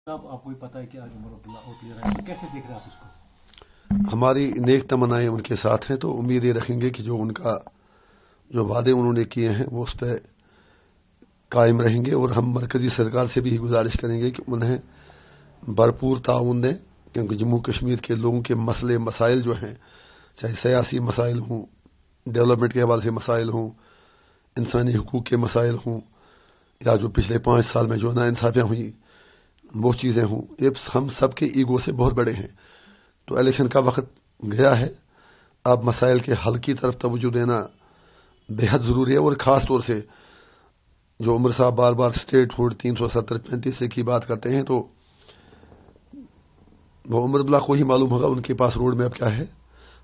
अब आपको भी पता है कि आज उमर अब्दुल्ला आउट ले रहा है, तो कैसे देख रहे हैं आप इसको? हमारी नेक तमन्नाएं उनके साथ हैं, तो उम्मीद ये रखेंगे कि जो वादे उन्होंने किए हैं वो उस पर कायम रहेंगे। और हम मरकजी सरकार से भी गुजारिश करेंगे कि उन्हें भरपूर ताउन दें, क्योंकि जम्मू कश्मीर के लोगों के मसले मसाइल जो हैं, चाहे सियासी मसाइल हों, डेवलपमेंट के हवाले से मसाइल हों, इंसानी हकूक़ के मसाइल हों, या जो पिछले 5 साल में जो नाइंसाफियाँ हुई वो चीज़ें हों, ये हम सब के ईगो से बहुत बड़े हैं। तो इलेक्शन का वक्त गया है, अब मसाइल के हल की तरफ तवज्जो देना बेहद ज़रूरी है। और ख़ास तौर से जो उमर साहब बार बार स्टेट हुड 370-35 की बात करते हैं, तो वो उमर अब्दुल्ला को ही मालूम होगा उनके पास रोड मैप क्या है।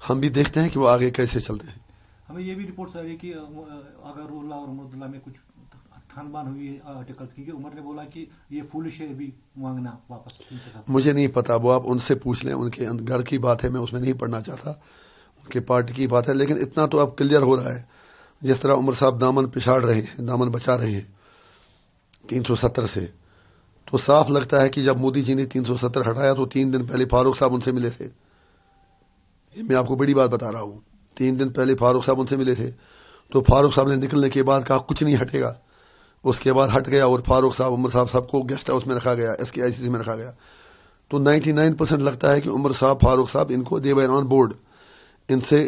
हम भी देखते हैं कि वो आगे कैसे चलते हैं। हमें ये भी रिपोर्ट आ रही है कि अगर उल्ला और उमर अब्दुल्ला में कुछ खानबान हुई है आर्टिकल की, उमर ने बोला कि ये फूलिश है अभी मांगना वापस। मुझे नहीं पता, वो आप उनसे पूछ लें, उनके घर की बात है, मैं उसमें नहीं पढ़ना चाहता, उनके पार्टी की बात है। लेकिन इतना तो अब क्लियर हो रहा है, जिस तरह उमर साहब दामन पिछाड़ रहे हैं, दामन बचा रहे हैं 370 से, तो साफ लगता है कि जब मोदी जी ने 370 हटाया तो 3 दिन पहले फारूक साहब उनसे मिले थे। ये मैं आपको बड़ी बात बता रहा हूं, 3 दिन पहले फारूक साहब उनसे मिले थे, तो फारूक साहब ने निकलने के बाद कहा कुछ नहीं हटेगा। उसके बाद हट गया और फारूक साहब, उमर साहब सबको गेस्ट हाउस में रखा गया, SKICC में रखा गया। तो 99% लगता है कि उमर साहब, फारूक साहब, इनको दे वर ऑन बोर्ड। इनसे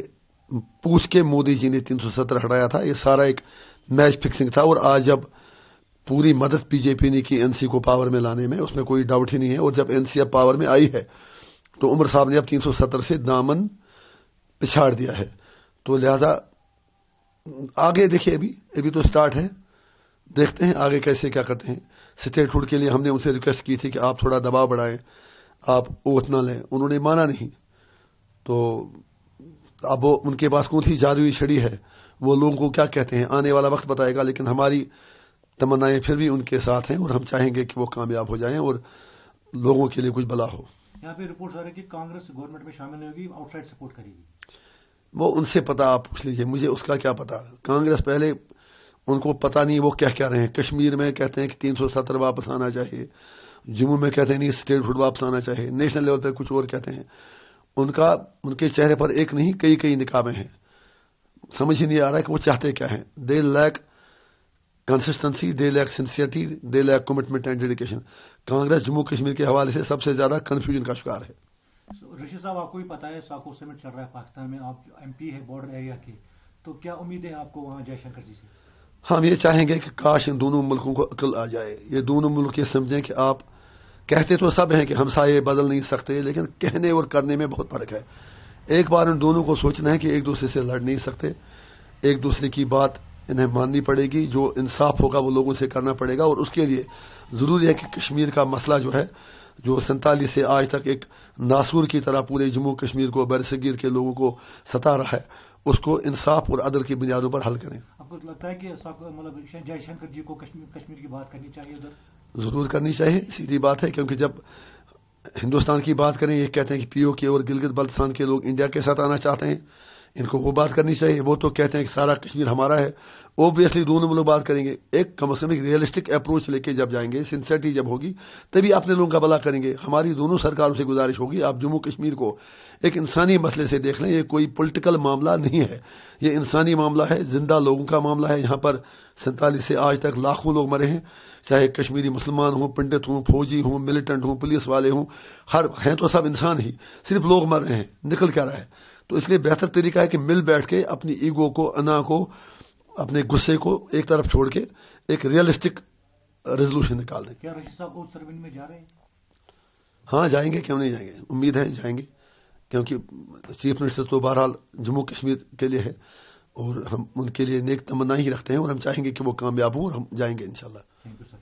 पूछ के मोदी जी ने 370 हटाया था। ये सारा एक मैच फिक्सिंग था। और आज जब पूरी मदद बीजेपी ने की NC को पावर में लाने में, उसमें कोई डाउट ही नहीं है। और जब NC अब पावर में आई है तो उमर साहब ने अब 370 से दामन पिछाड़ दिया है। तो लिहाजा आगे देखिए, अभी तो स्टार्ट है, देखते हैं आगे कैसे क्या करते हैं। स्टेट हुड के लिए हमने उनसे रिक्वेस्ट की थी कि आप थोड़ा दबाव बढ़ाएं, आप ओथ ना लें, उन्होंने माना नहीं। तो अब वो उनके पास कौन सी जादुई छड़ी है, वो लोगों को क्या कहते हैं, आने वाला वक्त बताएगा। लेकिन हमारी तमन्नाएं फिर भी उनके साथ हैं और हम चाहेंगे कि वो कामयाब हो जाएं और लोगों के लिए कुछ भला हो। यहाँ पे रिपोर्ट आ रही है कि कांग्रेस गवर्नमेंट में शामिल नहीं होगी, आउटसाइड सपोर्ट करेगी। वो उनसे पता, आप पूछ लीजिए, मुझे उसका क्या पता। कांग्रेस पहले, उनको पता नहीं वो क्या कह रहे हैं। कश्मीर में कहते हैं कि 370 वापस आना चाहिए, जम्मू में कहते हैं नहीं स्टेट हुड वापस आना चाहिए, नेशनल लेवल पर कुछ और कहते हैं। उनके चेहरे पर एक नहीं कई निकाबें हैं। समझ ही नहीं आ रहा है कि वो चाहते क्या हैं। They lack consistency, they lack sincerity, they lack commitment and dedication. Congress Jammu Kashmir के हवाले से सबसे ज्यादा कंफ्यूजन का शिकार है। ऋषि साहब, आपको भी पता है साको समिट चल रहा है पाकिस्तान में, आप MP है बॉर्डर एरिया के, तो क्या उम्मीद है आपको वहां जयशंकर जी से? हम ये चाहेंगे कि काश इन दोनों मुल्कों को अक्ल आ जाए। ये दोनों मुल्क ये समझें कि आप कहते तो सब हैं कि हमसाये बदल नहीं सकते, लेकिन कहने और करने में बहुत फर्क है। एक बार इन दोनों को सोचना है कि एक दूसरे से लड़ नहीं सकते, एक दूसरे की बात इन्हें माननी पड़ेगी, जो इंसाफ होगा वो लोगों से करना पड़ेगा। और उसके लिए जरूरी है कि कश्मीर का मसला जो है, जो 47 से आज तक एक नासूर की तरह पूरे जम्मू कश्मीर को, बरसगीर के लोगों को सता रहा है, उसको इंसाफ और अदल की बुनियादों पर हल करें। आपको लगता है कि मतलब जयशंकर जी को कश्मीर की बात करनी चाहिए उधर? जरूर करनी चाहिए, सीधी बात है। क्योंकि जब हिंदुस्तान की बात करें, ये कहते हैं कि POK और गिलगित बल्तिस्तान के लोग इंडिया के साथ आना चाहते हैं, इनको वो बात करनी चाहिए। वो तो कहते हैं कि सारा कश्मीर हमारा है। ओब्वियसली दोनों लोग बात करेंगे, एक कम से कम एक रियलिस्टिक अप्रोच लेके जब जाएंगे, सिंसियरिटी जब होगी, तभी अपने लोगों का भला करेंगे। हमारी दोनों सरकारों से गुजारिश होगी, आप जम्मू कश्मीर को एक इंसानी मसले से देख लें। ये कोई पॉलिटिकल मामला नहीं है, ये इंसानी मामला है, जिंदा लोगों का मामला है। यहाँ पर 47 से आज तक लाखों लोग मरे हैं, चाहे कश्मीरी मुसलमान हों, पंडित हों, फौजी हों, मिलिटेंट हों, पुलिस वाले हों, हर हैं तो सब इंसान ही, सिर्फ लोग मर रहे हैं, निकल क्या रहा है। तो इसलिए बेहतर तरीका है कि मिल बैठ के अपनी ईगो को, अना को, अपने गुस्से को एक तरफ छोड़ के एक रियलिस्टिक रेजोल्यूशन निकाल दें। क्या ऋषि साहब उस सरविन में जा रहे हैं? हाँ जाएंगे, क्यों नहीं जाएंगे, उम्मीद है जाएंगे। क्योंकि चीफ मिनिस्टर तो बहरहाल जम्मू कश्मीर के लिए है और हम उनके लिए नेक तमन्ना ही रखते हैं और हम चाहेंगे कि वो कामयाब हों और हम जाएंगे इंशाल्लाह। Thank you sir.